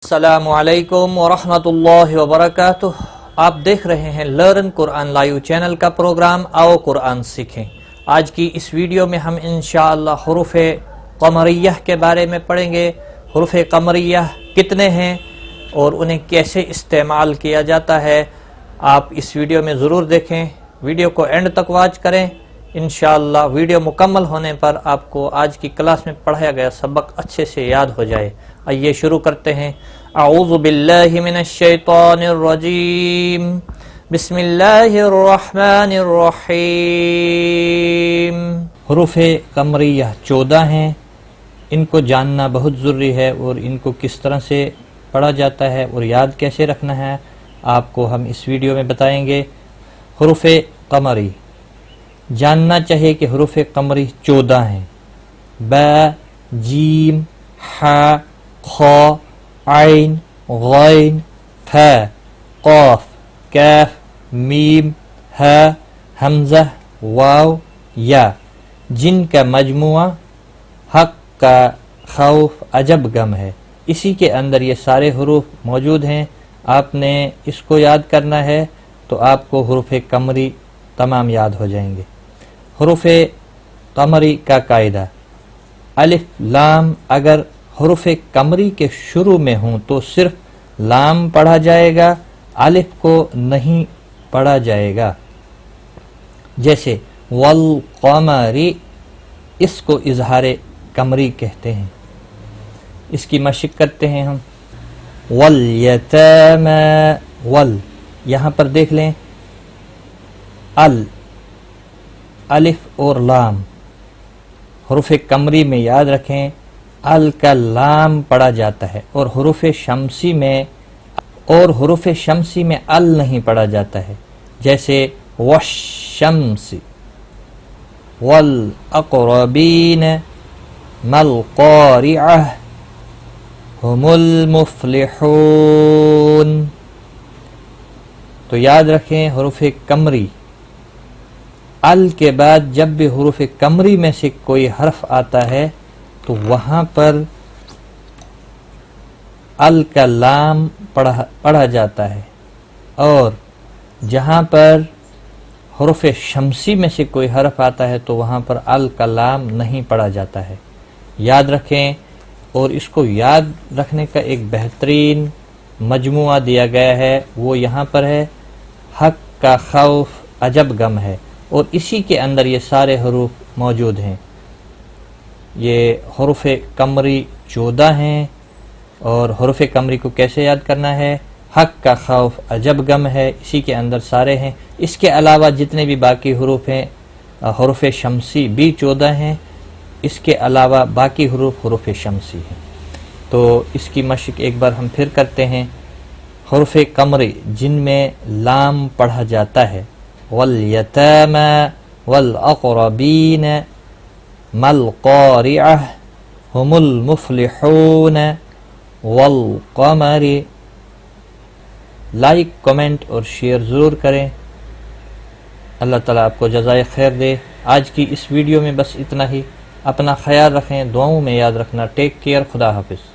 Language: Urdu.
السلام علیکم ورحمۃ اللہ وبرکاتہ۔ آپ دیکھ رہے ہیں لرن قرآن لائیو چینل کا پروگرام آؤ قرآن سیکھیں۔ آج کی اس ویڈیو میں ہم انشاءاللہ حروف قمریہ کے بارے میں پڑھیں گے۔ حروف قمریہ کتنے ہیں اور انہیں کیسے استعمال کیا جاتا ہے، آپ اس ویڈیو میں ضرور دیکھیں، ویڈیو کو اینڈ تک واچ کریں۔ انشاءاللہ ویڈیو مکمل ہونے پر آپ کو آج کی کلاس میں پڑھایا گیا سبق اچھے سے یاد ہو جائے۔ آئیے شروع کرتے ہیں۔ اعوذ باللہ من الشیطان الرجیم، بسم اللہ الرحمن الرحیم۔ حروف قمریہ 14 ہیں، ان کو جاننا بہت ضروری ہے اور ان کو کس طرح سے پڑھا جاتا ہے اور یاد کیسے رکھنا ہے آپ کو ہم اس ویڈیو میں بتائیں گے۔ حروف قمری جاننا چاہیے کہ حروف قمری 14 ہیں۔ با، جیم، ح، خ، عین، غین، ف، قاف، کاف، میم، ہ، حمزہ، واو، یا، جن کا مجموعہ حق کا خوف عجب غم ہے۔ اسی کے اندر یہ سارے حروف موجود ہیں، آپ نے اس کو یاد کرنا ہے تو آپ کو حروف قمری تمام یاد ہو جائیں گے۔ حروف قمری کا قاعدہ: الف لام اگر حروف قمری کے شروع میں ہوں تو صرف لام پڑھا جائے گا، الف کو نہیں پڑھا جائے گا۔ جیسے والقمر، اس کو اظہار قمری کہتے ہیں۔ اس کی مشق کرتے ہیں ہم۔ والیتامی، وال، یہاں پر دیکھ لیں الف اور لام، حروف قمری میں یاد رکھیں ال کا لام پڑھا جاتا ہے اور حروف شمسی میں ال نہیں پڑھا جاتا ہے۔ جیسے والشمس، والاقربین، مالقارعہ، ہم المفلحون۔ تو یاد رکھیں حروف قمری ال کے بعد جب بھی حروف قمری میں سے کوئی حرف آتا ہے تو وہاں پر ال کا لام پڑھا جاتا ہے، اور جہاں پر حروف شمسی میں سے کوئی حرف آتا ہے تو وہاں پر ال کا لام نہیں پڑھا جاتا ہے۔ یاد رکھیں، اور اس کو یاد رکھنے کا ایک بہترین مجموعہ دیا گیا ہے، وہ یہاں پر ہے، حق کا خوف عجب غم ہے، اور اسی کے اندر یہ سارے حروف موجود ہیں۔ یہ حروف قمری 14 ہیں، اور حروف قمری کو کیسے یاد کرنا ہے؟ حق کا خوف عجب غم ہے، اسی کے اندر سارے ہیں۔ اس کے علاوہ جتنے بھی باقی حروف ہیں، حروف شمسی بھی 14 ہیں، اس کے علاوہ باقی حروف شمسی ہیں۔ تو اس کی مشق ایک بار ہم پھر کرتے ہیں۔ حروف قمری جن میں لام پڑھا جاتا ہے: والیتامی، والاقربین، مالقارعہ، ہم المفلحون، والقمر۔ لائک، کمنٹ اور شیئر ضرور کریں۔ اللہ تعالیٰ آپ کو جزائے خیر دے۔ آج کی اس ویڈیو میں بس اتنا ہی۔ اپنا خیال رکھیں، دعاؤں میں یاد رکھنا۔ ٹیک کیئر، خدا حافظ۔